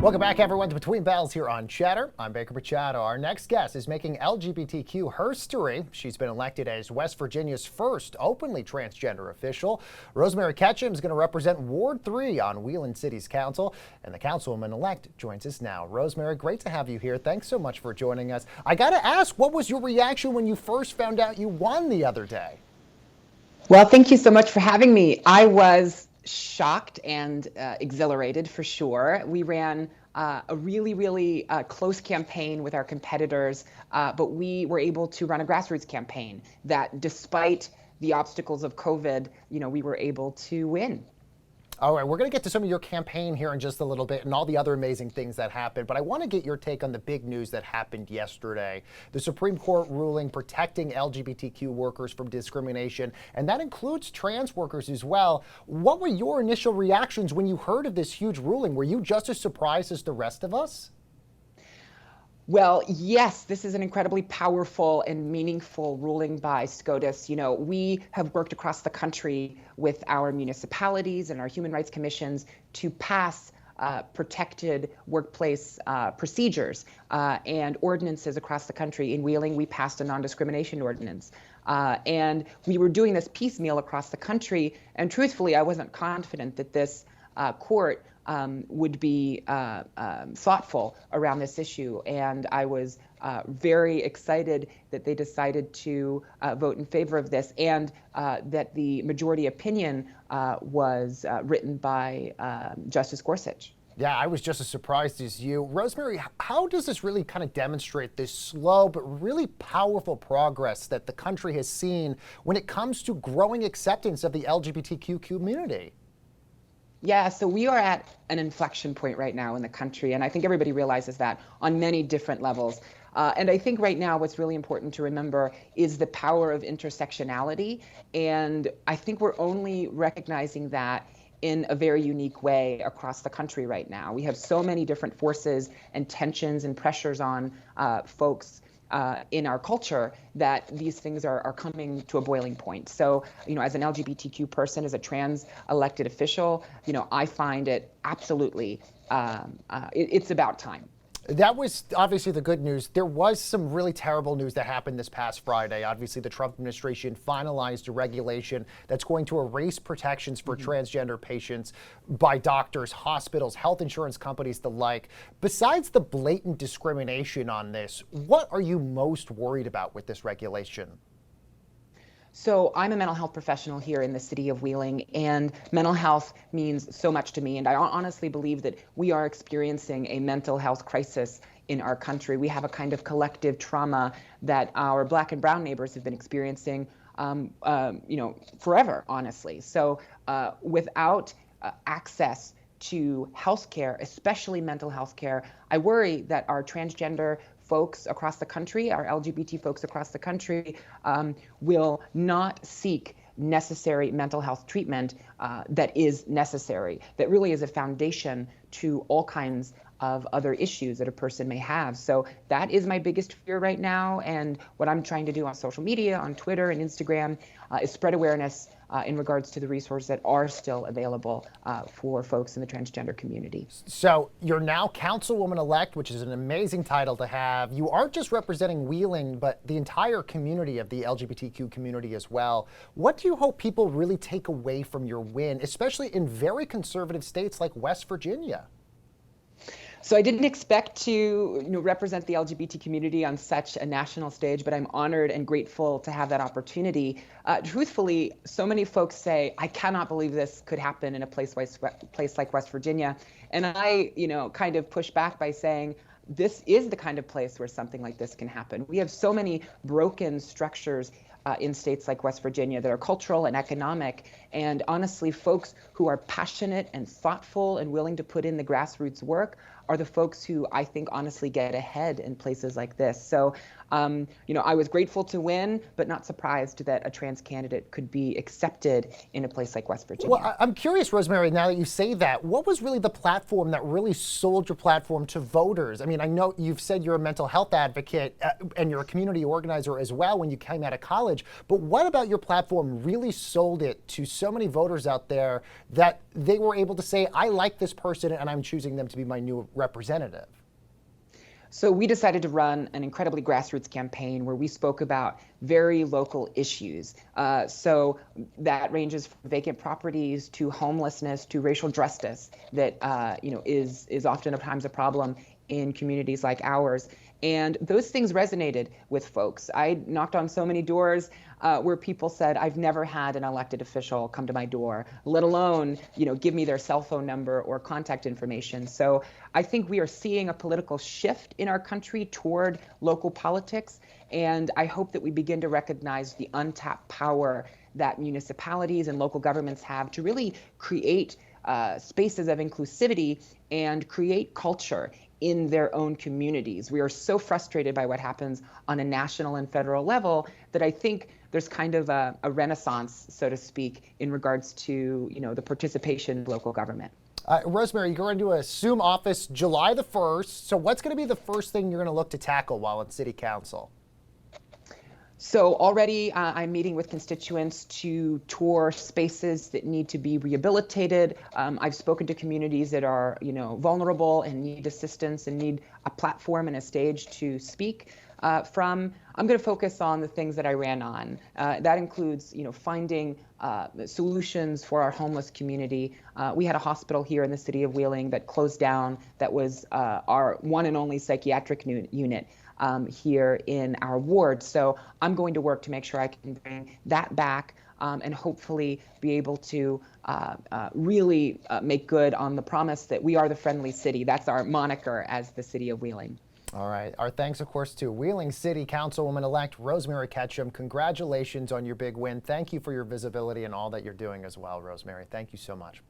Welcome back, everyone, to Between Bells here on Cheddar. I'm Baker Machado. Our next guest is making LGBTQ history. She's been elected as West Virginia's first openly transgender official. Rosemary Ketchum is going to represent Ward 3 on Wheeling City's council, and the councilwoman-elect joins us now. Rosemary, great to have you here. Thanks so much for joining us. I got to ask, what was your reaction when you first found out you won the other day? Well, thank you so much for having me. I was shocked and exhilarated for sure. We ran a really close campaign with our competitors, but we were able to run a grassroots campaign that, despite the obstacles of COVID, we were able to win. All right, we're going to get to some of your campaign here in just a little bit and all the other amazing things that happened, but I want to get your take on the big news that happened yesterday. The Supreme Court ruling protecting LGBTQ workers from discrimination, and that includes trans workers as well. What were your initial reactions when you heard of this huge ruling? Were you just as surprised as the rest of us? Well, yes, this is an incredibly powerful and meaningful ruling by SCOTUS. We have worked across the country with our municipalities and our human rights commissions to pass protected workplace procedures and ordinances across the country. In Wheeling, we passed a non-discrimination ordinance. And we were doing this piecemeal across the country. And truthfully, I wasn't confident that this court would be thoughtful around this issue. And I was very excited that they decided to vote in favor of this, and that the majority opinion was written by Justice Gorsuch. Yeah, I was just as surprised as you. Rosemary, how does this really kind of demonstrate this slow but really powerful progress that the country has seen when it comes to growing acceptance of the LGBTQ community? Yeah, so we are at an inflection point right now in the country, and I think everybody realizes that on many different levels. And I think right now what's really important to remember is the power of intersectionality, and I think we're only recognizing that in a very unique way across the country right now. We have so many different forces and tensions and pressures on folks in our culture that these things are coming to a boiling point. So, as an LGBTQ person, as a trans elected official, I find it absolutely, it's about time. That was obviously the good news. There was some really terrible news that happened this past Friday. Obviously, the Trump administration finalized a regulation that's going to erase protections for transgender patients by doctors, hospitals, health insurance companies, the like. Besides the blatant discrimination on this, what are you most worried about with this regulation? So I'm a mental health professional here in the city of Wheeling, and mental health means so much to me. And I honestly believe that we are experiencing a mental health crisis in our country. We have a kind of collective trauma that our Black and brown neighbors have been experiencing, forever, honestly. So without access to health care, especially mental health care, I worry that our transgender folks across the country, our LGBT folks across the country, will not seek necessary mental health treatment that is necessary, that really is a foundation to all kinds of other issues that a person may have. So that is my biggest fear right now. And what I'm trying to do on social media, on Twitter and Instagram, is spread awareness in regards to the resources that are still available for folks in the transgender community. So you're now Councilwoman-elect, which is an amazing title to have. You aren't just representing Wheeling, but the entire community of the LGBTQ community as well. What do you hope people really take away from your win, especially in very conservative states like West Virginia? So I didn't expect to represent the LGBT community on such a national stage, but I'm honored and grateful to have that opportunity. Truthfully, so many folks say, I cannot believe this could happen in a place like West Virginia. And I, kind of push back by saying, this is the kind of place where something like this can happen. We have so many broken structures in states like West Virginia that are cultural and economic. And honestly, folks who are passionate and thoughtful and willing to put in the grassroots work are the folks who I think honestly get ahead in places like this. So, I was grateful to win, but not surprised that a trans candidate could be accepted in a place like West Virginia. Well, I'm curious, Rosemary, now that you say that, what was really the platform that really sold your platform to voters? I mean, I know you've said you're a mental health advocate and you're a community organizer as well when you came out of college. village. But what about your platform really sold it to so many voters out there that they were able to say, I like this person and I'm choosing them to be my new representative? So we decided to run an incredibly grassroots campaign where we spoke about very local issues. So that ranges from vacant properties to homelessness to racial justice that is oftentimes a problem in communities like ours. And those things resonated with folks. I knocked on so many doors where people said, I've never had an elected official come to my door, let alone, give me their cell phone number or contact information. So I think we are seeing a political shift in our country toward local politics. And I hope that we begin to recognize the untapped power that municipalities and local governments have to really create spaces of inclusivity and create culture in their own communities. We are so frustrated by what happens on a national and federal level that I think there's kind of a renaissance, so to speak, in regards to the participation of local government. Rosemary, you're going to assume office July the 1st. So what's going to be the first thing you're going to look to tackle while in City Council? So already I'm meeting with constituents to tour spaces that need to be rehabilitated. I've spoken to communities that are, vulnerable and need assistance and need a platform and a stage to speak from. I'm going to focus on the things that I ran on. That includes, finding solutions for our homeless community. We had a hospital here in the city of Wheeling that closed down. That was our one and only psychiatric unit. Here in our ward. So I'm going to work to make sure I can bring that back and hopefully be able to really make good on the promise that we are the friendly city. That's our moniker as the city of Wheeling. All right. Our thanks, of course, to Wheeling City Councilwoman-elect Rosemary Ketchum. Congratulations on your big win. Thank you for your visibility and all that you're doing as well, Rosemary. Thank you so much.